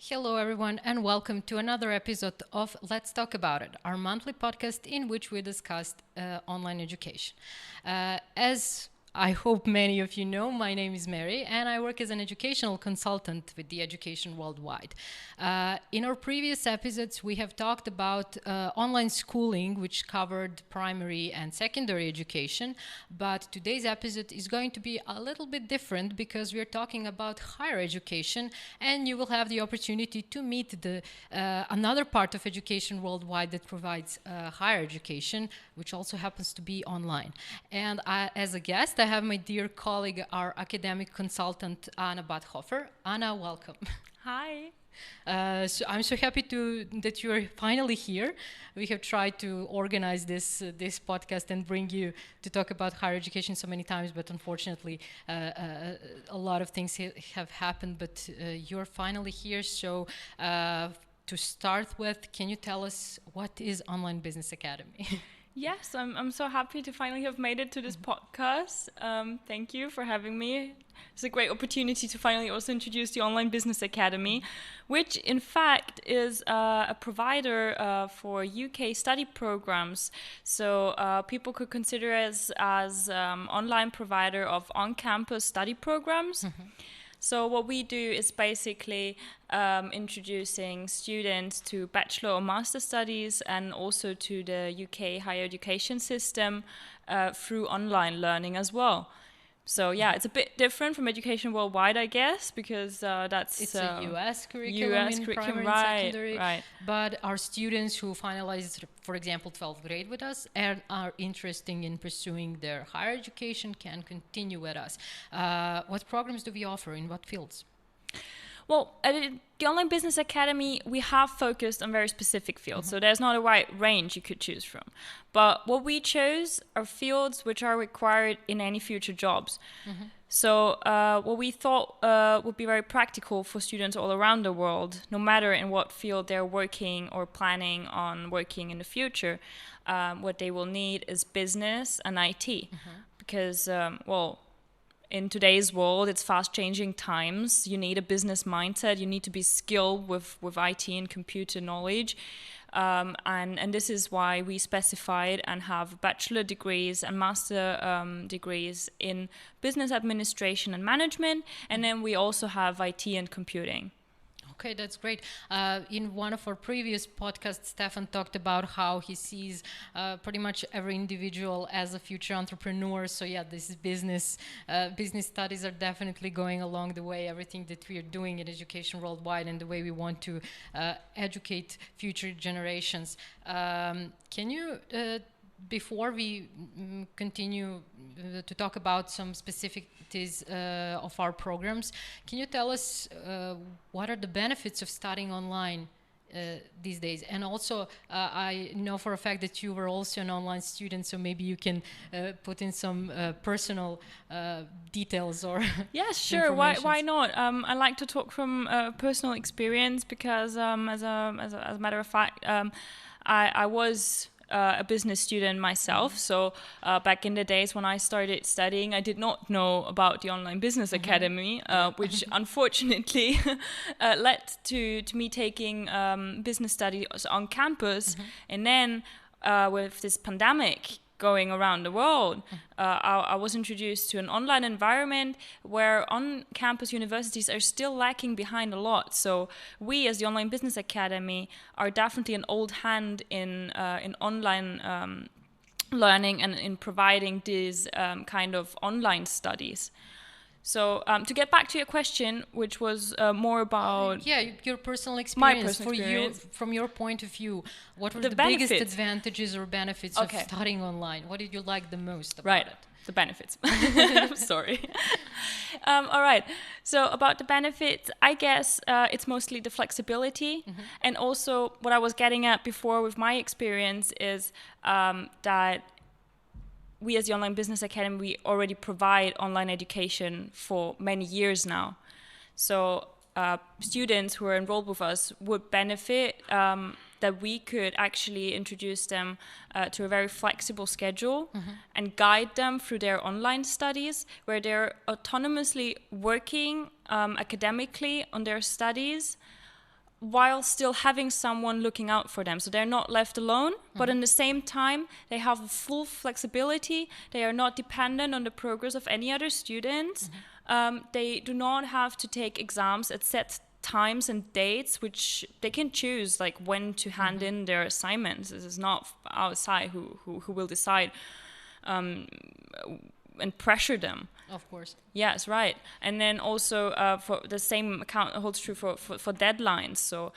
Hello, everyone, and welcome to another episode of Let's Talk About It, our monthly podcast in which we discuss online education. As I hope many of you know, my name is Mary, and I work as an educational consultant with the Education Worldwide. In our previous episodes, we have talked about online schooling, which covered primary and secondary education, but today's episode is going to be a little bit different because we're talking about higher education, and you will have the opportunity to meet another part of Education Worldwide that provides higher education, which also happens to be online. And as a guest, I have my dear colleague, our academic consultant, Ana Badhofer. Ana, welcome. Hi. So I'm so happy that you are finally here. We have tried to organize this podcast and bring you to talk about higher education so many times, but unfortunately, a lot of things have happened. But you're finally here. So to start with, can you tell us what is Online Business Academy? Yes, I'm so happy to finally have made it to this podcast. Thank you for having me. It's a great opportunity to finally also introduce the Online Business Academy, which in fact is a provider for UK study programs. So people could consider us as online provider of on-campus study programs. Mm-hmm. So what we do is basically introducing students to bachelor or master studies and also to the UK higher education system through online learning as well. So yeah, it's a bit different from Education Worldwide, I guess, because it's a US curriculum in primary and secondary. Right. But our students who finalize, for example, 12th grade with us and are interested in pursuing their higher education can continue with us. What programs do we offer? In what fields? Well, at the Online Business Academy, we have focused on very specific fields, so there's not a wide range you could choose from. But what we chose are fields which are required in any future jobs. So what we thought would be very practical for students all around the world, no matter in what field they're working or planning on working in the future, what they will need is business and IT. Because, in today's world, it's fast-changing times. You need a business mindset. You need to be skilled with IT and computer knowledge. And this is why we specified and have bachelor degrees and master degrees in business administration and management. And then we also have IT and computing. Okay, that's great. In one of our previous podcasts, Stefan talked about how he sees pretty much every individual as a future entrepreneur. So yeah, this is business studies are definitely going along the way. Everything that we are doing in Education Worldwide and the way we want to educate future generations. Can you... before we continue to talk about some specificities of our programs, can you tell us what are the benefits of studying online these days? And also, I know for a fact that you were also an online student, so maybe you can put in some personal details or yes, sure. Why not? I like to talk from personal experience because, as a matter of fact, I was a business student myself. So back in the days when I started studying, I did not know about the Online Business Academy, which unfortunately led to me taking business studies on campus. And then with this pandemic going around the world, I was introduced to an online environment where on-campus universities are still lacking behind a lot. So we, as the Online Business Academy, are definitely an old hand in online learning and in providing these kind of online studies. So to get back to your question, which was more about your personal experience. My personal experience. You, from your point of view, what were the biggest advantages or benefits of studying online? What did you like the most about it? The benefits. I'm sorry. All right. So about the benefits, I guess it's mostly the flexibility. And also what I was getting at before with my experience is that we as the Online Business Academy, we already provide online education for many years now. So students who are enrolled with us would benefit that we could actually introduce them to a very flexible schedule and guide them through their online studies where they're autonomously working academically on their studies while still having someone looking out for them. So they're not left alone, but in the same time, they have full flexibility. They are not dependent on the progress of any other students. They do not have to take exams at set times and dates, which they can choose, like when to hand in their assignments. This is not outside who will decide and pressure them. Of course. Yes, right. And then also for the same account holds true for deadlines. So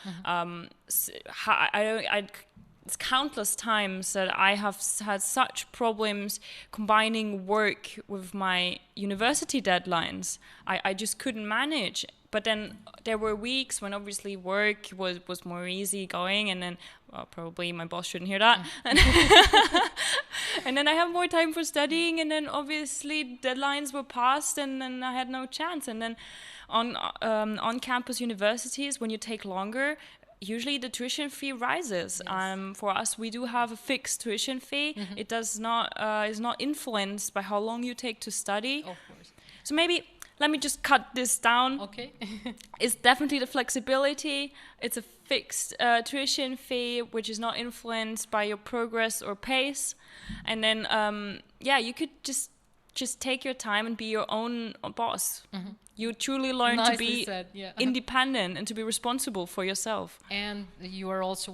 it's countless times that I have had such problems combining work with my university deadlines. I just couldn't manage. But then there were weeks when obviously work was more easy going, and then probably my boss shouldn't hear that. And then I have more time for studying, and then obviously deadlines were passed, and then I had no chance. And then on campus universities, when you take longer, usually the tuition fee rises. Yes. For us, we do have a fixed tuition fee. It does not is not influenced by how long you take to study. Of course. So maybe let me just cut this down. Okay. It's definitely the flexibility. It's a fixed tuition fee, which is not influenced by your progress or pace. And then, you could just take your time and be your own boss. You truly learn to be independent and to be responsible for yourself. And you are also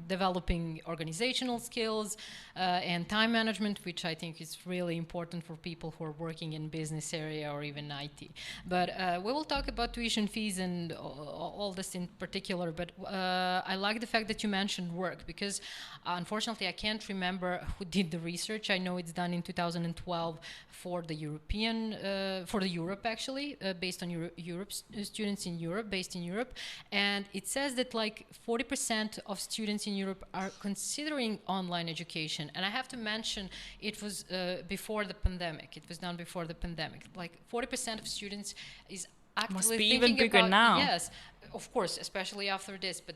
developing organizational skills and time management, which I think is really important for people who are working in business area or even IT. But we will talk about tuition fees and all this in particular. But I like the fact that you mentioned work, because unfortunately I can't remember who did the research. I know it's done in 2012 for the Europe actually, based on students in Europe, based in Europe, and it says that like 40% of students in Europe are considering online education. And I have to mention, it was before the pandemic. It was done before the pandemic. Like 40% of students is actively must be thinking even bigger about, now. Yes, of course, especially after this. But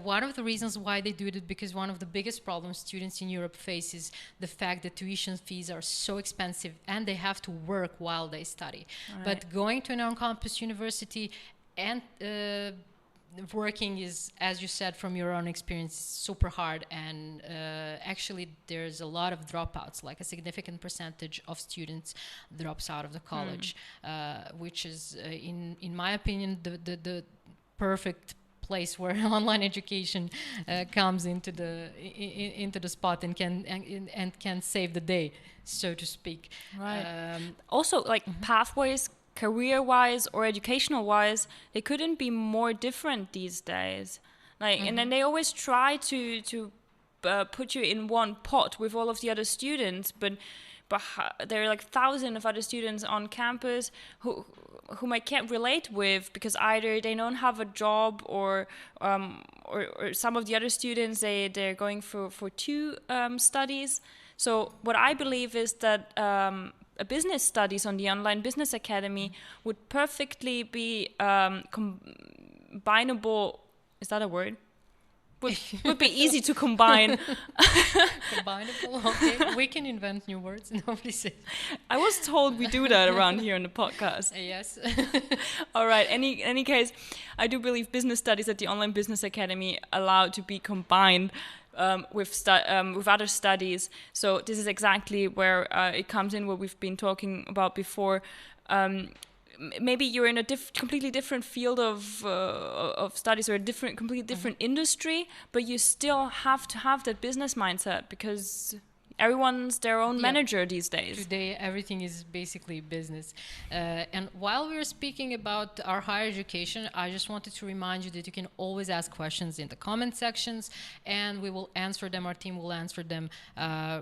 one of the reasons why they do it, because one of the biggest problems students in Europe face is the fact that tuition fees are so expensive and they have to work while they study. Right. But going to an on-campus university and working is, as you said from your own experience, super hard, and actually there's a lot of dropouts. Like a significant percentage of students drops out of the college, which is in my opinion the perfect place where online education comes into the spot and can save the day, so to speak. Right. Also, like pathways, career-wise or educational-wise, they couldn't be more different these days. Like, and then they always try to put you in one pot with all of the other students, but there are like thousands of other students on campus whom I can't relate with, because either they don't have a job or some of the other students they're going for two studies. So what I believe is that a business studies on the Online Business Academy would perfectly be combinable. Is that a word? Would be easy to combine. Combinable, okay. We can invent new words. Nobody says. I was told we do that around here in the podcast. Yes. All right. Any case, I do believe business studies at the Online Business Academy allowed to be combined with other studies. So this is exactly where it comes in, what we've been talking about before. Maybe you're in a completely different field of studies, or a completely different industry, but you still have to have that business mindset, because everyone's their own manager these days. Today, everything is basically business. And while we were speaking about our higher education, I just wanted to remind you that you can always ask questions in the comment sections, and we will answer them. Our team will answer them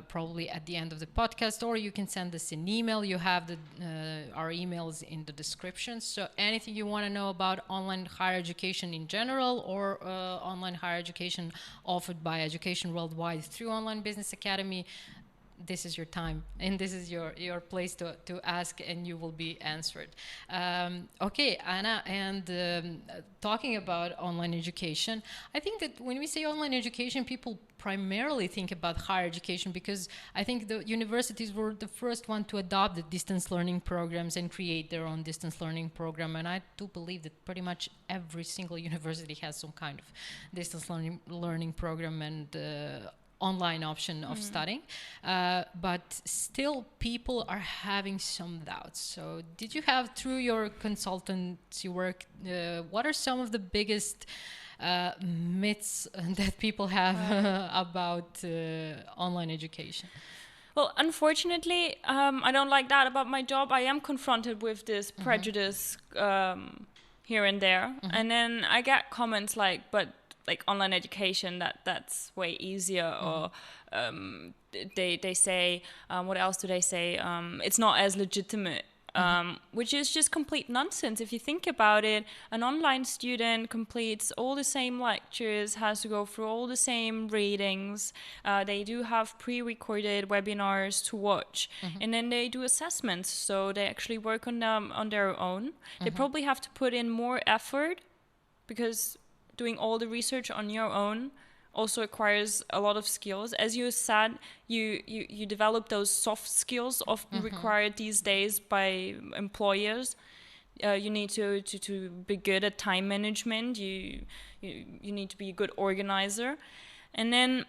probably at the end of the podcast, or you can send us an email. You have our emails in the description. So anything you want to know about online higher education in general, or online higher education offered by Education Worldwide through Online Business Academy, this is your time and this is your place to ask, and you will be answered. Okay, Ana, and talking about online education, I think that when we say online education, people primarily think about higher education, because I think the universities were the first one to adopt the distance learning programs and create their own distance learning program. And I do believe that pretty much every single university has some kind of distance learning program and online option of studying, but still people are having some doubts. So did you have, through your consultancy work, what are some of the biggest myths that people have about online education? Well, unfortunately, I don't like that about my job. I am confronted with this prejudice here and there. And then I get comments like, but like online education, that's way easier. Or they say, what else do they say? It's not as legitimate. Which is just complete nonsense. If you think about it, an online student completes all the same lectures, has to go through all the same readings. They do have pre-recorded webinars to watch, and then they do assessments. So they actually work on their own. They probably have to put in more effort, because doing all the research on your own also requires a lot of skills. As you said, you develop those soft skills often required these days by employers. You need to be good at time management. You need to be a good organizer. And then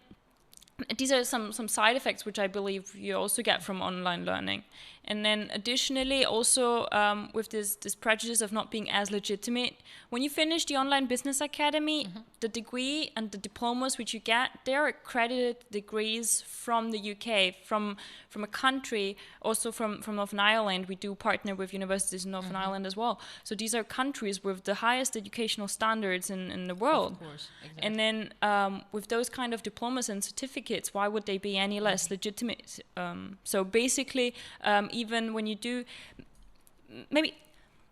these are some side effects which I believe you also get from online learning. And then additionally, also with this prejudice of not being as legitimate, when you finish the Online Business Academy, the degree and the diplomas which you get, they're accredited degrees from the UK, from a country, also from Northern Ireland. We do partner with universities in Northern Ireland as well. So these are countries with the highest educational standards in the world. Of course, exactly. And then with those kind of diplomas and certificates, why would they be any less legitimate? So basically, even when you do, maybe,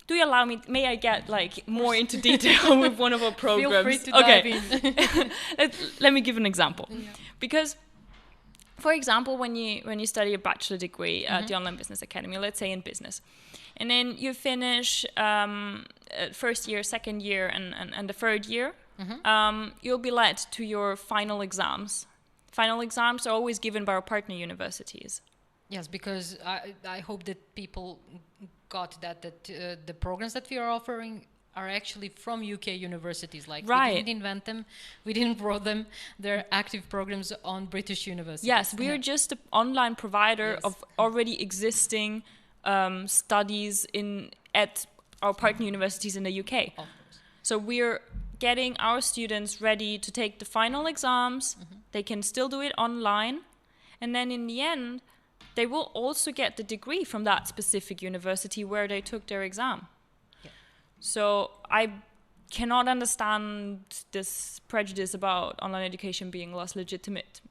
do you allow me, may I get like more into detail with one of our programs? Feel free to dive in. Let me give an example. Because, for example, when you study a bachelor degree at the Online Business Academy, let's say in business, and then you finish first year, second year, and the third year, you'll be led to your final exams. Final exams are always given by our partner universities. Yes, because I hope that people got that the programs that we are offering are actually from UK universities. Like, we didn't invent them, we didn't grow them. They're active programs on British universities. Yes, we are just an online provider of already existing studies at our partner universities in the UK. Of course. So we're getting our students ready to take the final exams. They can still do it online, and then in the end, they will also get the degree from that specific university where they took their exam. Yeah. So I cannot understand this prejudice about online education being less legitimate.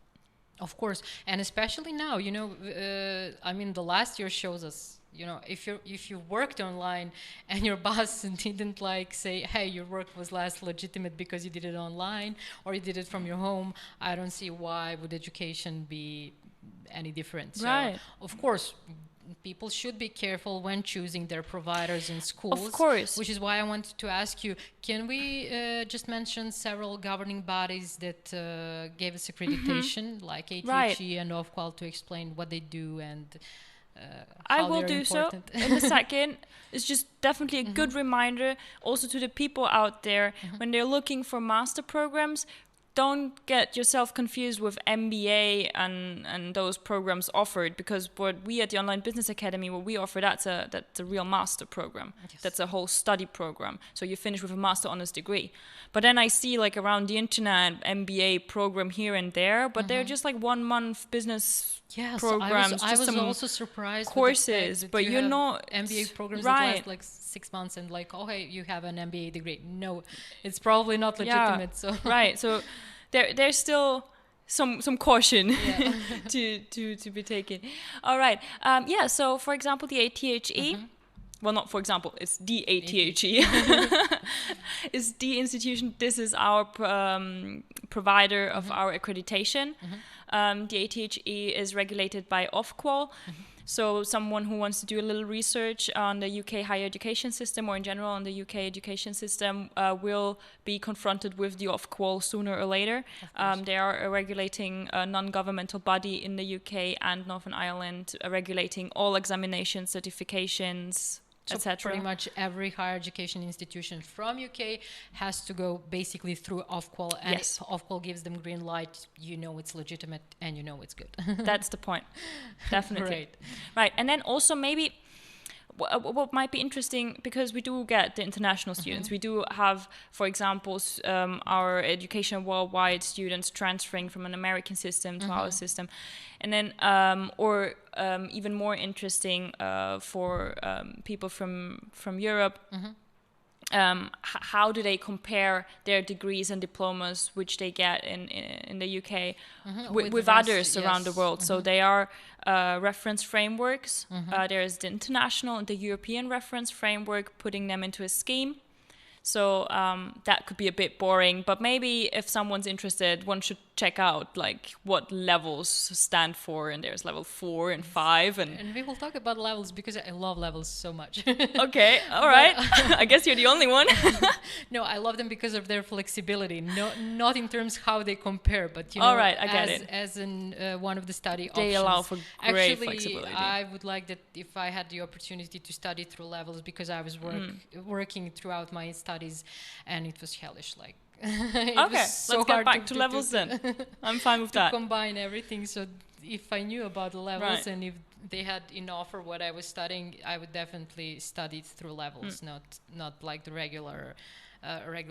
Of course, and especially now, I mean, the last year shows us, if you worked online and your boss didn't say, hey, your work was less legitimate because you did it online or you did it from your home, I don't see why would education be any different. So, of course, people should be careful when choosing their providers in schools. Of course. Which is why I wanted to ask you, can we just mention several governing bodies that gave us accreditation, like ATHE and OFQUAL, to explain what they do and I will do important. So in a second. It's just definitely a good reminder also to the people out there when they're looking for master programs. Don't get yourself confused with MBA and those programs offered, because what we at the Online Business Academy, what we offer, that's a real master program. Yes. That's a whole study program. So you finish with a master honors degree. But then I see around the internet MBA program here and there, but they're just 1 month business programs. I was also surprised courses, that but you're not MBA programs that last 6 months and oh, hey, you have an MBA degree. No, it's probably not legitimate. So so there's still some caution to be taken. All right. So for example, the ATHE. Well, not for example, it's the ATHE. It's the institution. This is our provider of our accreditation. The ATHE is regulated by Ofqual. So someone who wants to do a little research on the UK higher education system, or in general on the UK education system, will be confronted with the Ofqual sooner or later. They are a regulating non-governmental body in the UK and Northern Ireland, regulating all examinations, certifications, so etc. Pretty much every higher education institution from UK has to go basically through Ofqual, and yes. if Ofqual gives them green light, you know it's legitimate and you know it's good. That's the point. Definitely. Right. And then also maybe what might be interesting, because we do get the international students. We do have, for example, our Education Worldwide students transferring from an American system to our system. And then, even more interesting for people from Europe, how do they compare their degrees and diplomas which they get in the UK with others around the world? So they are reference frameworks. There is the international and the European reference framework, putting them into a scheme. So that could be a bit boring, but maybe if someone's interested, one should check out like what levels stand for, and there's level 4 and 5, and we will talk about levels because I love levels so much. Okay, all right. I guess you're the only one. No, I love them because of their flexibility. Not in terms how they compare, but you know, all right, I get it. As in one of the study options. They allow for great Actually, flexibility. I would like that if I had the opportunity to study through levels, because I was working throughout my studies, and it was hellish. Like okay, let's get back to levels then. I'm fine with that. Combine everything. So if I knew about the levels, and if they had enough for what I was studying, I would definitely study through levels, not like the regular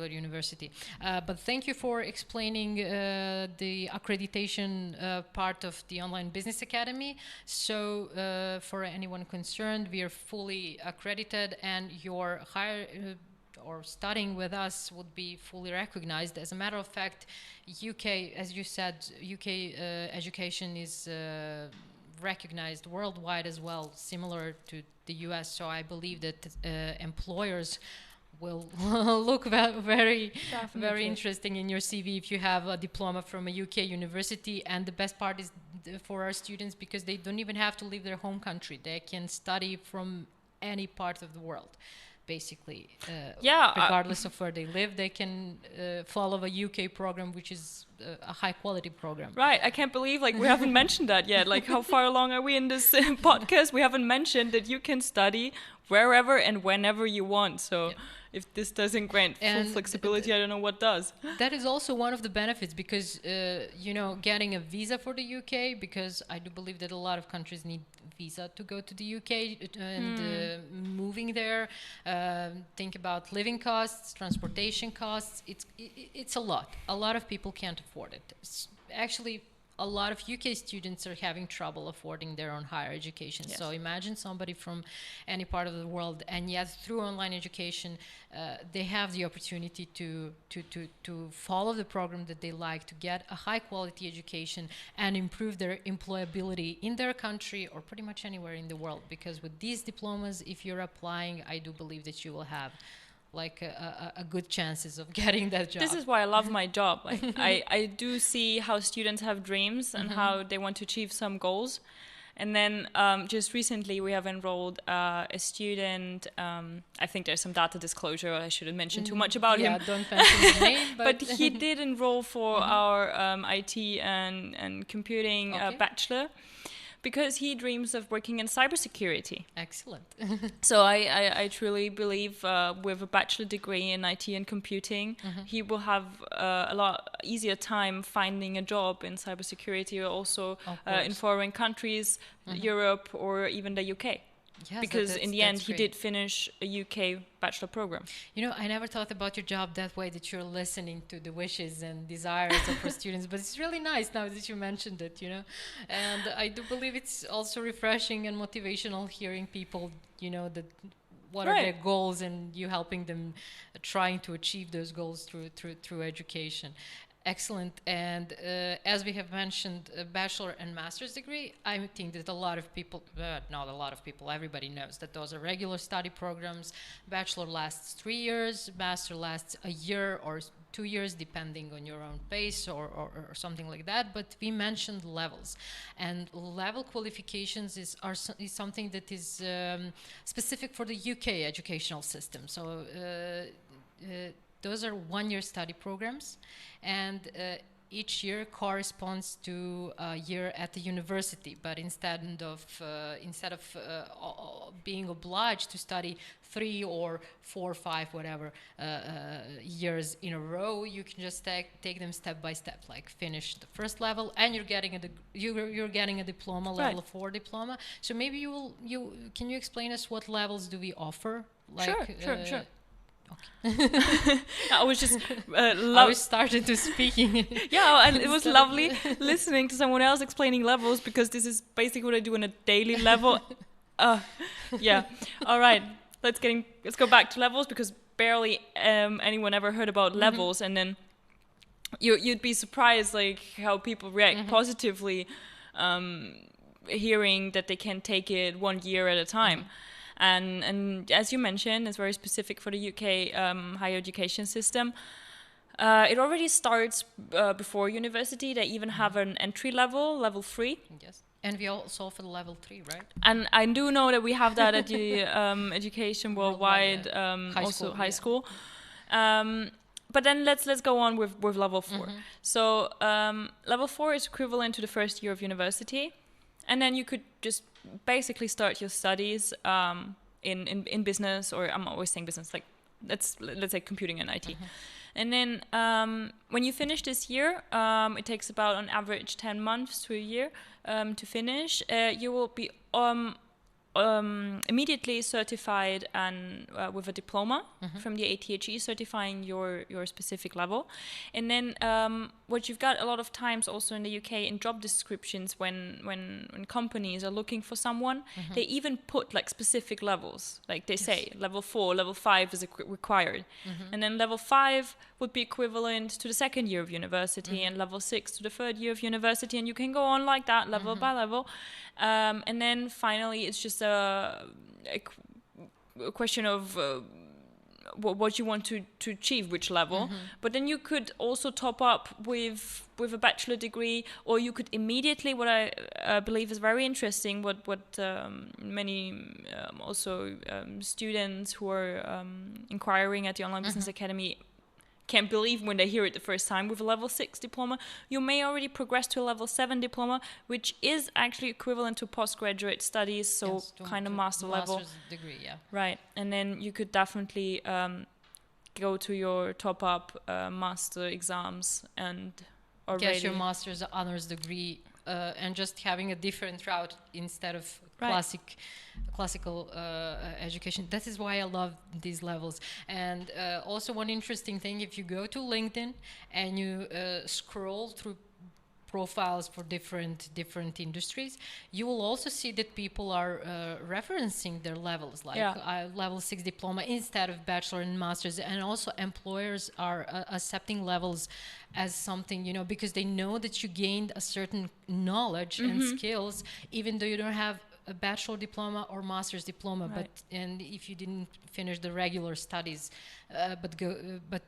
university. But thank you for explaining the accreditation part of the Online Business Academy. So for anyone concerned, we are fully accredited, and your higher or studying with us would be fully recognized. As a matter of fact, UK, as you said, UK education is recognized worldwide as well, similar to the US. So I believe that employers will look very interesting in your CV if you have a diploma from a UK university. And the best part is for our students, because they don't even have to leave their home country. They can study from any part of the world. Basically, regardless of where they live, they can follow a UK program, which is a high quality program. Right. I can't believe we haven't mentioned that yet. Like, how far along are we in this podcast? We haven't mentioned that you can study wherever and whenever you want. So if this doesn't grant full flexibility, I don't know what does. That is also one of the benefits, because getting a visa for the UK, because I do believe that a lot of countries need visa to go to the UK, and moving there, think about living costs, transportation costs. It's a lot. A lot of people can't afford it. Actually, a lot of UK students are having trouble affording their own higher education. Yes. So imagine somebody from any part of the world, and yet through online education, they have the opportunity to follow the program that they like, to get a high quality education and improve their employability in their country or pretty much anywhere in the world. Because with these diplomas, if you're applying, I do believe that you will have a good chances of getting that job. This is why I love my job. Like, I do see how students have dreams and how they want to achieve some goals. And then just recently we have enrolled a student. I think there's some data disclosure. I shouldn't mention too much about him. Yeah, don't mention his name. But he did enroll for our IT and computing bachelor, because he dreams of working in cybersecurity. Excellent. So I truly believe with a bachelor degree in IT and computing, he will have a lot easier time finding a job in cybersecurity, or also in foreign countries, Europe, or even the UK. Yes, because in the end, he did finish a UK bachelor program. You know, I never thought about your job that way, that you're listening to the wishes and desires of our students, but it's really nice now that you mentioned it, And I do believe it's also refreshing and motivational hearing people, that what are their goals, and you helping them trying to achieve those goals through education. Excellent. And as we have mentioned, a bachelor and master's degree, I think that a lot of people, not a lot of people, everybody knows that those are regular study programs. Bachelor lasts 3 years, master lasts a year or 2 years, depending on your own pace or something like that. But we mentioned levels, and level qualifications is something that is specific for the UK educational system. So those are 1-year study programs, and each year corresponds to a year at the university. But instead of being obliged to study 3 or 4 or 5 whatever years in a row, you can just take them step by step. Like finish the first level, and you're getting a diploma, level 4 diploma. So maybe can you explain us what levels do we offer? Like, sure. Okay. I was just I was started to speaking. Yeah, and it was lovely listening to someone else explaining levels, because this is basically what I do on a daily level. Yeah. All right. Let's go back to levels, because barely anyone ever heard about levels, and then you'd be surprised like how people react positively hearing that they can take it 1 year at a time. And as you mentioned, it's very specific for the UK higher education system. It already starts before university. They even have an entry level 3. Yes. And we also offer level 3, right? And I do know that we have that at the Education Worldwide, high school. But then let's go on with level 4. So level 4 is equivalent to the first year of university. And then you could just basically start your studies in business, or I'm always saying business, like let's say computing and IT. And then when you finish this year, it takes about on average 10 months to a year to finish. You will be immediately certified and with a diploma from the ATHE certifying your specific level. And then what you've got a lot of times also in the UK in job descriptions, when companies are looking for someone, they even put like specific levels. Like they say level 4, level 5 is required. And then level 5 would be equivalent to the second year of university, and level 6 to the third year of university, and you can go on like that level by level. And then finally it's just a question of what you want to achieve, which level. But then you could also top up with a bachelor degree, or you could immediately, what I believe is very interesting, what many also students who are inquiring at the Online Business Academy can't believe when they hear it the first time, with a level 6 diploma, you may already progress to a level 7 diploma, which is actually equivalent to postgraduate studies, so kind of master level. Master's degree, yeah. Right, and then you could definitely go to your top-up master exams and already get your master's honors degree, and just having a different route instead of classical education. That is why I love these levels. And also one interesting thing, if you go to LinkedIn and you scroll through profiles for different industries, you will also see that people are referencing their levels, like level 6 diploma instead of bachelor and masters. And also employers are accepting levels as something, because they know that you gained a certain knowledge and skills, even though you don't have a bachelor diploma or master's diploma, and if you didn't finish the regular studies, but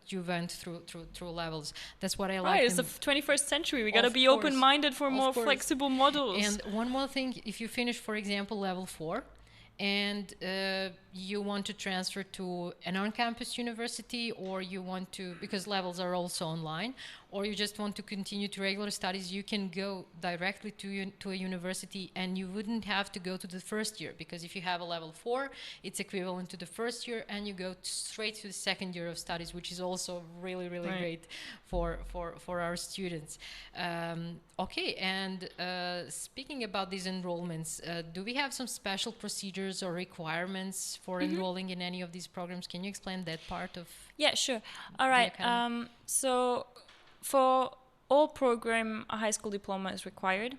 you went through levels. That's what I like. Right, it's the 21st century. We got to be open-minded for more flexible models. And one more thing, if you finish, for example, level 4, and you want to transfer to an on-campus university, or you want to, because levels are also online, or you just want to continue to regular studies, you can go directly to a university, and you wouldn't have to go to the first year, because if you have a level 4, it's equivalent to the first year, and you go straight to the second year of studies, which is also really great for our students. Okay, and speaking about these enrollments, do we have some special procedures or requirements for enrolling in any of these programs? Can you explain that part of? Yeah, sure. All right. So for all program, a high school diploma is required.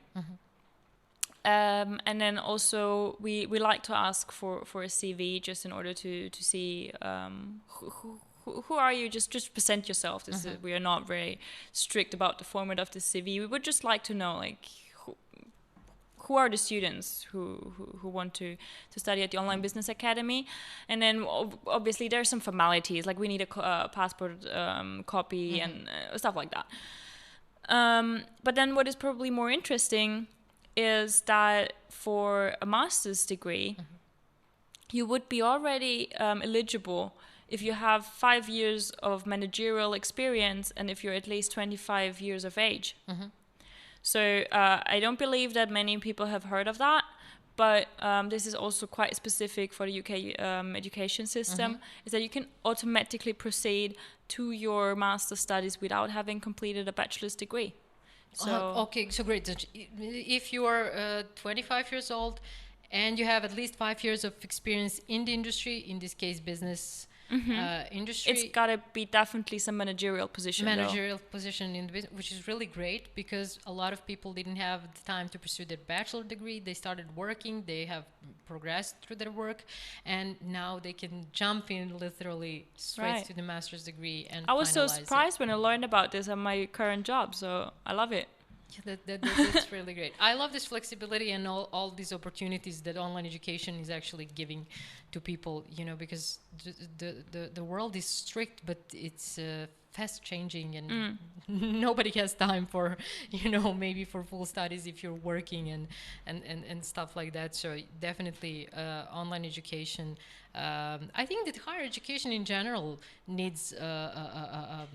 And then also we like to ask for a CV, just in order to see who are you. Just present yourself. We are not very strict about the format of the CV. We would just like to know, like, who are the students who want to study at the Online Business Academy. And then obviously there's some formalities, like we need a passport copy and stuff like that. But then what is probably more interesting is that for a master's degree, you would be already eligible if you have 5 years of managerial experience and if you're at least 25 years of age. So I don't believe that many people have heard of that, but this is also quite specific for the UK education system, is that you can automatically proceed to your master's studies without having completed a bachelor's degree. So okay, so great. If you are 25 years old and you have at least 5 years of experience in the industry, in this case business industry, it's got to be definitely some managerial position in the business, which is really great, because a lot of people didn't have the time to pursue their bachelor degree. They started working, they have progressed through their work, and now they can jump in literally straight to the master's degree. And I was so surprised when I learned about this at my current job, so I love it. Yeah, that's really great. I love this flexibility and all these opportunities that online education is actually giving to people, you know, because the world is strict, but it's fast changing, and nobody has time for, you know, maybe for full studies if you're working and stuff like that. So definitely online education. I think that higher education in general needs, how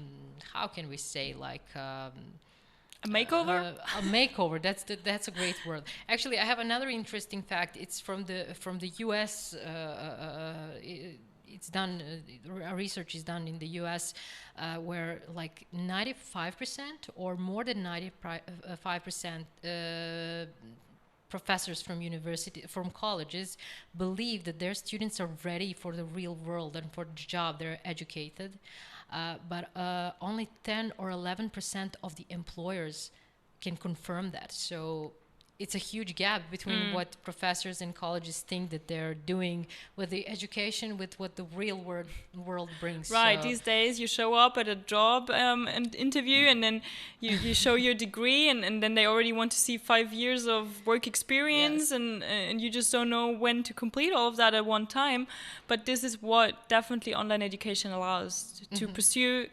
can we say, like... a makeover? A makeover. That's a great word. Actually, I have another interesting fact. It's from the U.S. It's done. Research is done in the U.S. Where like 95% or more than 95% professors from colleges believe that their students are ready for the real world and for the job. They're educated. But only 10 or 11% of the employers can confirm that. So it's a huge gap between what professors and colleges think that they're doing with the education, with what the real world brings. Right. So these days you show up at a job and interview, and then you show your degree, and then they already want to see 5 years of work experience, and you just don't know when to complete all of that at one time. But this is what definitely online education allows to pursue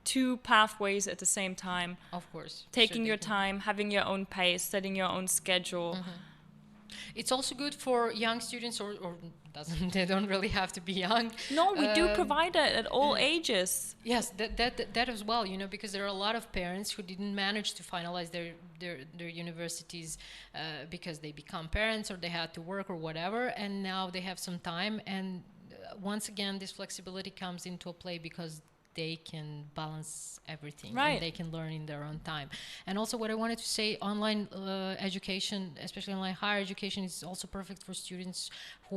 two pathways at the same time. Of course. Taking your time, having your own pace, setting your own schedule. It's also good for young students, or they don't really have to be young. No, we do provide that at all ages. Yes, that as well, you know, because there are a lot of parents who didn't manage to finalize their universities because they become parents or they had to work or whatever, and now they have some time, and once again this flexibility comes into play because they can balance everything, and they can learn in their own time. And also what I wanted to say, online education, especially online higher education, is also perfect for students who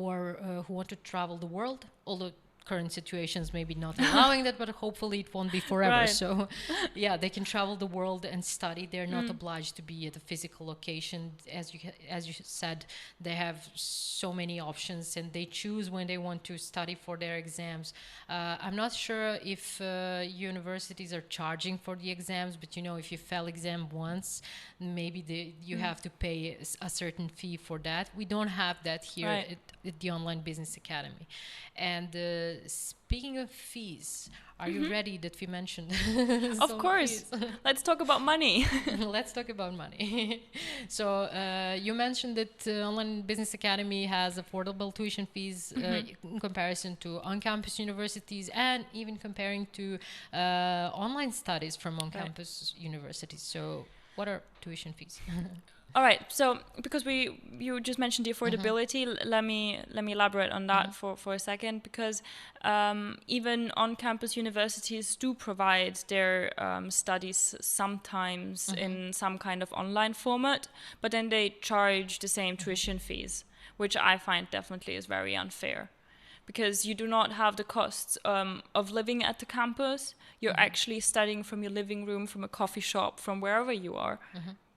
want to travel the world, although current situations maybe not allowing that, but hopefully it won't be forever. So yeah, they can travel the world and study. They're not obliged to be at a physical location. As you said, they have so many options, and they choose when they want to study for their exams. I'm not sure if universities are charging for the exams, but you know, if you fail exam once, maybe you have to pay a certain fee for that. We don't have that here at the Online Business Academy. And speaking of fees, are you ready that we mentioned? Of course. Let's talk about money. Let's talk about money. So you mentioned that Online Business Academy has affordable tuition fees in comparison to on-campus universities, and even comparing to online studies from on-campus universities. So what are tuition fees? All right. So because you just mentioned the affordability, let me elaborate on that for a second, because even on-campus universities do provide their studies sometimes in some kind of online format, but then they charge the same tuition fees, which I find definitely is very unfair. Because you do not have the costs of living at the campus. You're actually studying from your living room, from a coffee shop, from wherever you are,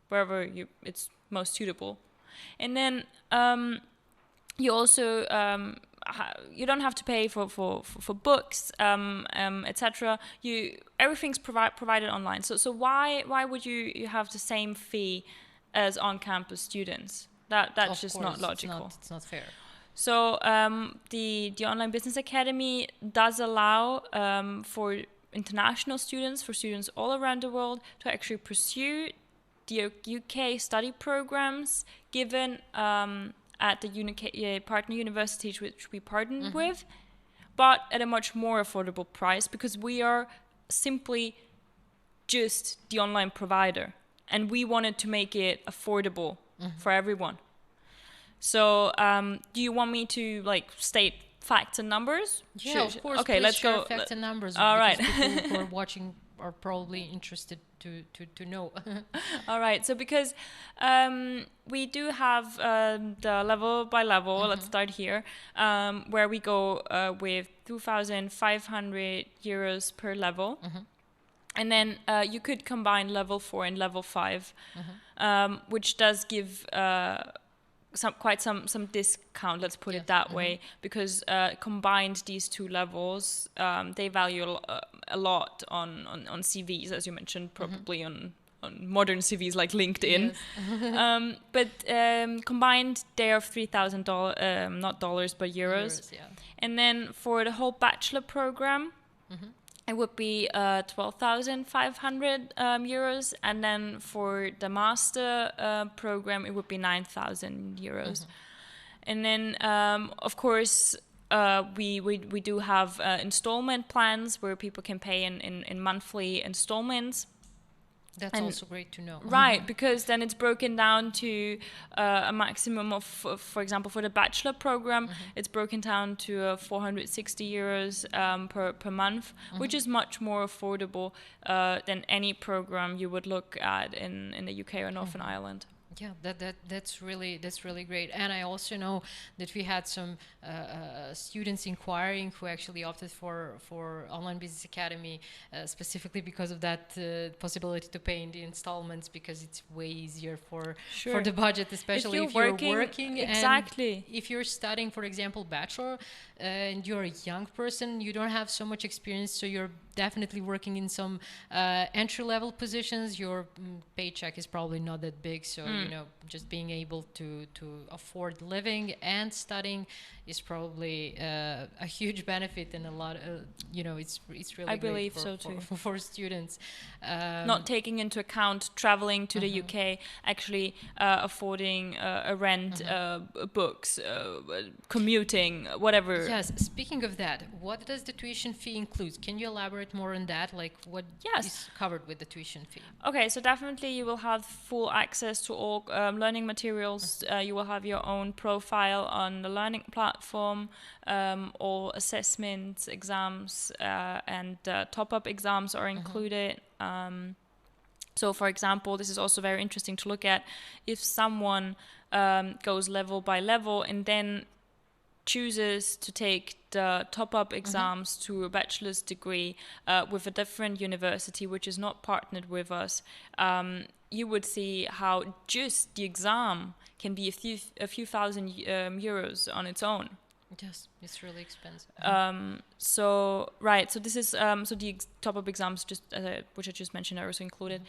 wherever it's most suitable. And then you also you don't have to pay for books, etc. Everything's provided online. So why would you have the same fee as on-campus students? That's just not logical. It's not fair. So the Online Business Academy does allow for international students, for students all around the world, to actually pursue the UK study programs given at the partner universities which we partnered with, but at a much more affordable price, because we are simply just the online provider, and we wanted to make it affordable for everyone. So do you want me to state facts and numbers? Yeah, of course. Okay, let's go. Facts and numbers. All right. People who are watching are probably interested to know. All right. So because we do have the level by level, let's start here, where we go with 2,500 euros per level. And then you could combine level 4 and level 5, which does give some discount, let's put it that way, because combined these two levels, they value a lot on CVs, as you mentioned, probably on modern CVs like LinkedIn. Yes. But combined, they are $3,000, not dollars, but euros. Yeah. And then for the whole bachelor program, it would be 12,500 euros, and then for the master program, it would be 9,000 euros. And then, of course, we do have installment plans where people can pay in monthly installments. That's also great to know. Right, because then it's broken down to a maximum of, for example, for the bachelor program, it's broken down to 460 euros per month, which is much more affordable than any program you would look at in the UK or Northern Ireland. Yeah, that's really great. And I also know that we had some students inquiring who actually opted for Online Business Academy specifically because of that possibility to pay in the installments, because it's way easier for the budget, especially if you're working. Exactly. And if you're studying, for example, bachelor, and you're a young person, you don't have so much experience, so you're definitely working in some entry-level positions. Your paycheck is probably not that big, so just being able to afford living and studying is probably a huge benefit, and a lot of it's really I great believe so too for students. Not taking into account traveling to the UK, actually affording a rent, books, commuting, whatever. Yes. Speaking of that, what does the tuition fee include? Can you elaborate more on that? Like what is covered with the tuition fee? Okay, so definitely you will have full access to all learning materials. You will have your own profile on the learning platform. All assessments, exams, and top-up exams are included. So, for example, this is also very interesting to look at. If someone goes level by level and then chooses to take the top-up exams to a bachelor's degree with a different university which is not partnered with us, you would see how just the exam can be a few thousand euros on its own. Yes, it's really expensive. So this is so the top-up exams, just which I just mentioned, are also included.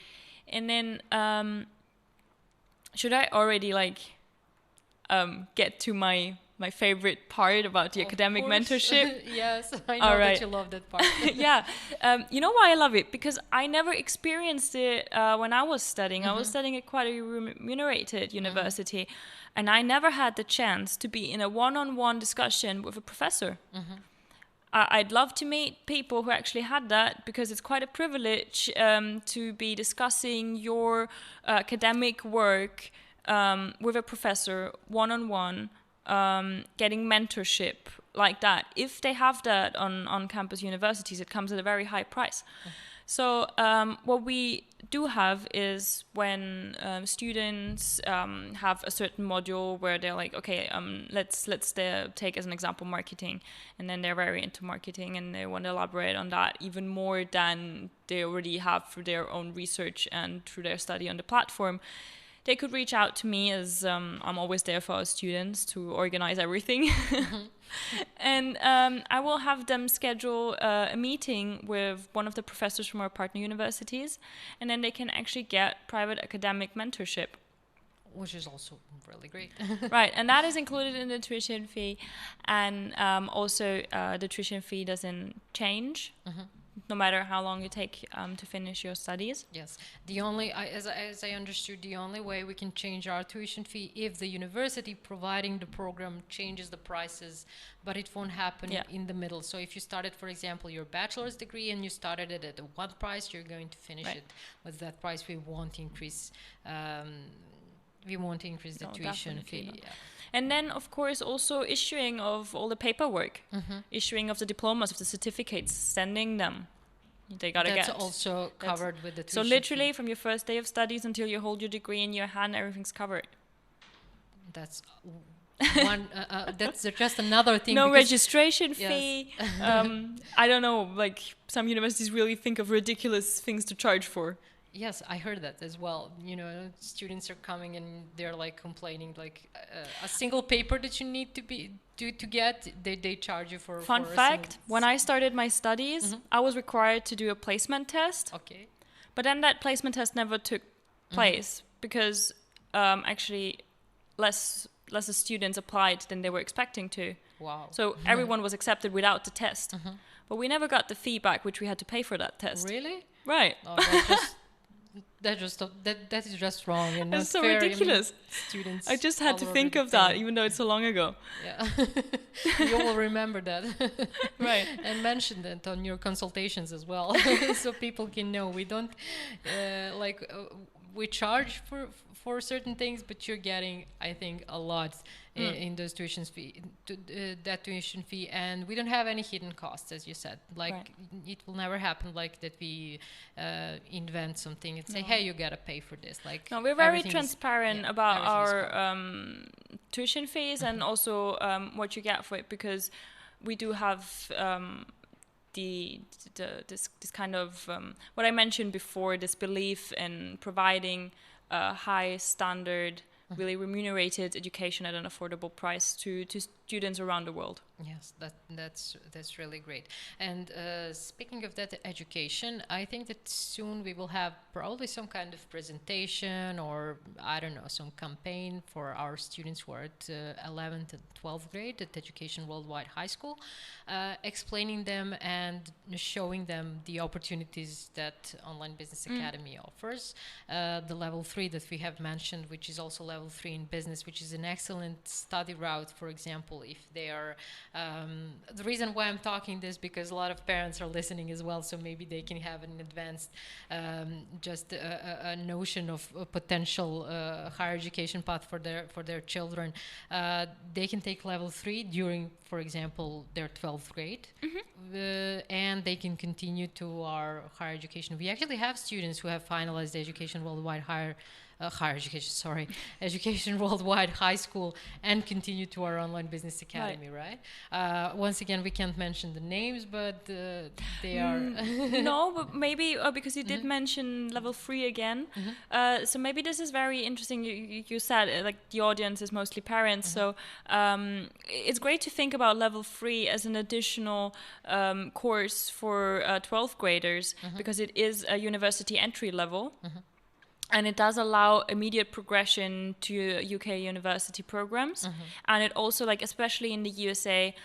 And then should I already get to my favorite part about the academic mentorship? Yes, I know that you love that part. Yeah. You know why I love it? Because I never experienced it when I was studying. I was studying at quite a remunerated university, and I never had the chance to be in a one-on-one discussion with a professor. I'd love to meet people who actually had that, because it's quite a privilege to be discussing your academic work with a professor one-on-one, getting mentorship like that. If they have that on campus universities, it comes at a very high price. So what we do have is when students have a certain module where they're like, okay, let's take as an example marketing, and then they're very into marketing and they want to elaborate on that even more than they already have through their own research and through their study on the platform. They could reach out to me, as I'm always there for our students to organize everything. And I will have them schedule a meeting with one of the professors from our partner universities, and then they can actually get private academic mentorship. which is also really great. Right, and that is included in the tuition fee, and also the tuition fee doesn't change no matter how long you take to finish your studies. Yes, the only, as I understood, the only way we can change our tuition fee if the university providing the program changes the prices, but it won't happen in the middle. So if you started, for example, your bachelor's degree and you started it at one price, you're going to finish it with that price. We won't increase. The tuition fee. Yeah. And then, of course, also issuing of all the paperwork, issuing of the diplomas, of the certificates, sending them. They gotta That's also covered with the tuition So literally, fee. from your first day of studies until you hold your degree in your hand, everything's covered. That's one. That's just another thing. No registration fee. I don't know. Like some universities really think of ridiculous things to charge for. Yes, I heard that as well. Students are coming and they're like complaining, like a single paper that you need to get, they charge you for. Fun fact: when I started my studies, I was required to do a placement test. Okay. But then that placement test never took place because actually less students applied than they were expecting to. Wow. So everyone was accepted without the test. But we never got the fee back, which we had to pay for that test. Really? Right. Oh, that is just wrong and it's so fair. ridiculous. Students. I just had to think of that, even though it's so long ago. Yeah, you will remember that, right? And mention that on your consultations as well, so people can know. We don't we charge for certain things, but you're getting, I think, a lot in those tuition fee, that tuition fee, and we don't have any hidden costs, as you said. It will never happen like that. We invent something and say, "Hey, you gotta pay for this." No, we're very transparent about our tuition fees and also what you get for it, because we do have this kind of what I mentioned before, this belief in providing a high standard, really remunerated education at an affordable price to students around the world. Yes, that's really great. And speaking of that education, I think that soon we will have probably some kind of presentation or, I don't know, some campaign for our students who are at 11th and 12th grade at Education Worldwide High School, explaining them and showing them the opportunities that Online Business Academy offers. The level 3 that we have mentioned, which is also level 3 in business, which is an excellent study route, for example, if they are the reason why I'm talking this, because a lot of parents are listening as well, so maybe they can have an advanced just a notion of a potential higher education path for their children. They can take level 3 during, for example, their 12th grade, and they can continue to our higher education. We actually have students who have finalized the Education Worldwide Education Worldwide High School and continue to our Online Business Academy, right? Once again, we can't mention the names, but they are... No, but maybe because you did mention level 3 again. So maybe this is very interesting. You said like the audience is mostly parents, so it's great to think about level 3 as an additional course for 12th graders, because it is a university entry level. And it does allow immediate progression to UK university programs. And it also, like, especially in the USA,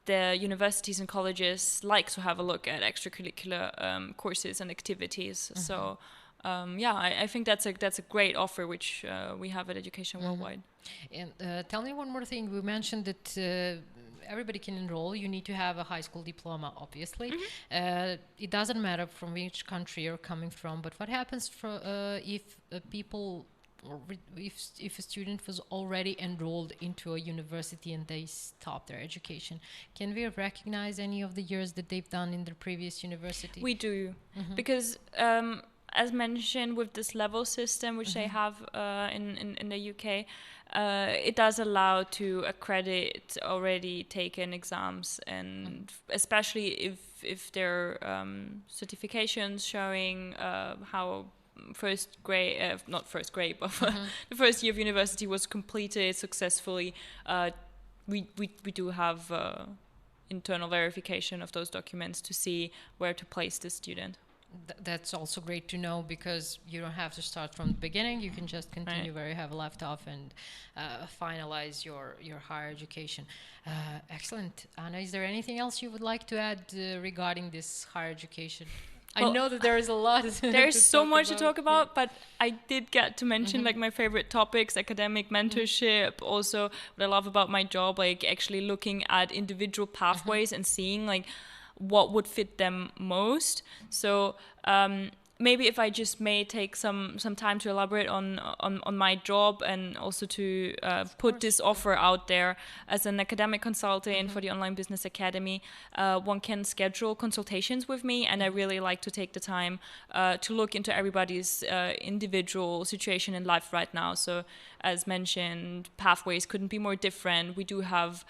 the universities and colleges like to have a look at extracurricular courses and activities. So, I think that's a great offer, which we have at Education Worldwide. And tell me one more thing. We mentioned that everybody can enroll. You need to have a high school diploma, obviously. It doesn't matter from which country you're coming from, but what happens if if a student was already enrolled into a university and they stop their education? Can we recognize any of the years that they've done in their previous university? We do, because as mentioned, with this level system, which they have in the UK, it does allow to accredit already taken exams, and especially if there are certifications showing how first grade, not first grade, but the first year of university was completed successfully. We do have internal verification of those documents to see where to place the student. That's also great to know, because you don't have to start from the beginning. You can just continue where you have left off and finalize your higher education. Excellent. Ana, is there anything else you would like to add regarding this higher education? Well, I know that there is a lot. There's so much to talk about, but I did get to mention like my favorite topics, academic mentorship. Also, what I love about my job, like actually looking at individual pathways and seeing like what would fit them most. So maybe if I just may take some time to elaborate on my job, and also to put this offer out there as an academic consultant for the Online Business Academy. One can schedule consultations with me, and I really like to take the time to look into everybody's individual situation in life right now. So as mentioned, pathways couldn't be more different. We do have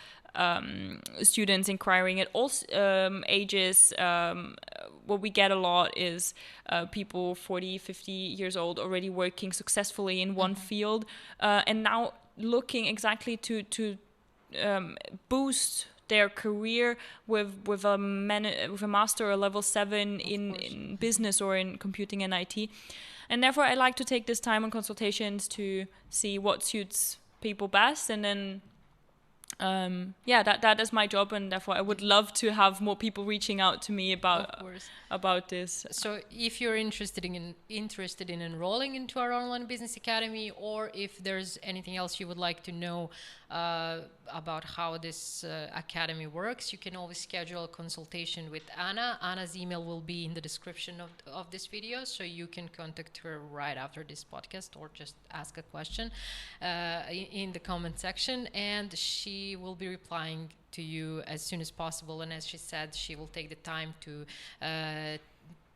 students inquiring at all ages. What we get a lot is people 40, 50 years old already working successfully in one field, and now looking exactly to boost their career with a master or level 7 in business or in computing and IT. And therefore I like to take this time on consultations to see what suits people best, and then that is my job, and therefore I would love to have more people reaching out to me about this. So if you're interested in enrolling into our Online Business Academy, or if there's anything else you would like to know about how this academy works, you can always schedule a consultation with Ana. Ana's email will be in the description of this video, so you can contact her right after this podcast, or just ask a question in the comment section, and she will be replying to you as soon as possible. And as she said, she will take the time to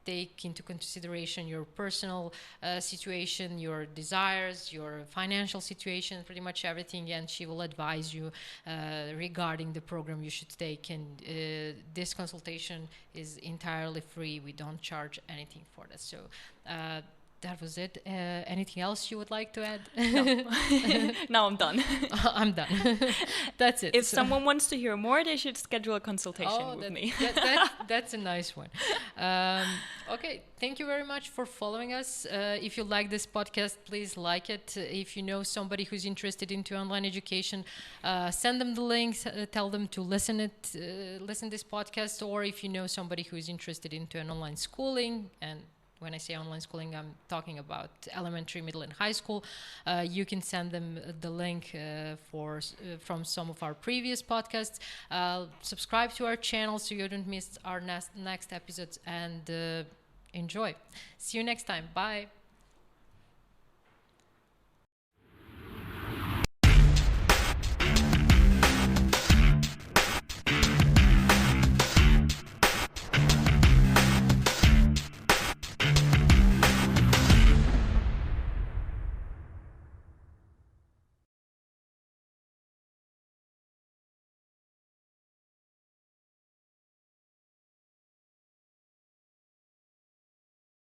take into consideration your personal situation, your desires, your financial situation, pretty much everything, and she will advise you regarding the program you should take. And this consultation is entirely free. We don't charge anything for that. So that was it. Anything else you would like to add? No. Now I'm done. I'm done. That's it. If someone wants to hear more, they should schedule a consultation with me. That's a nice one. Okay, thank you very much for following us. If you like this podcast, please like it. If you know somebody who's interested into online education, send them the links. Tell them to listen this podcast. Or if you know somebody who's interested into an online schooling, and when I say online schooling, I'm talking about elementary, middle, and high school. You can send them the link from some of our previous podcasts. Subscribe to our channel so you don't miss our next episodes, and enjoy. See you next time. Bye.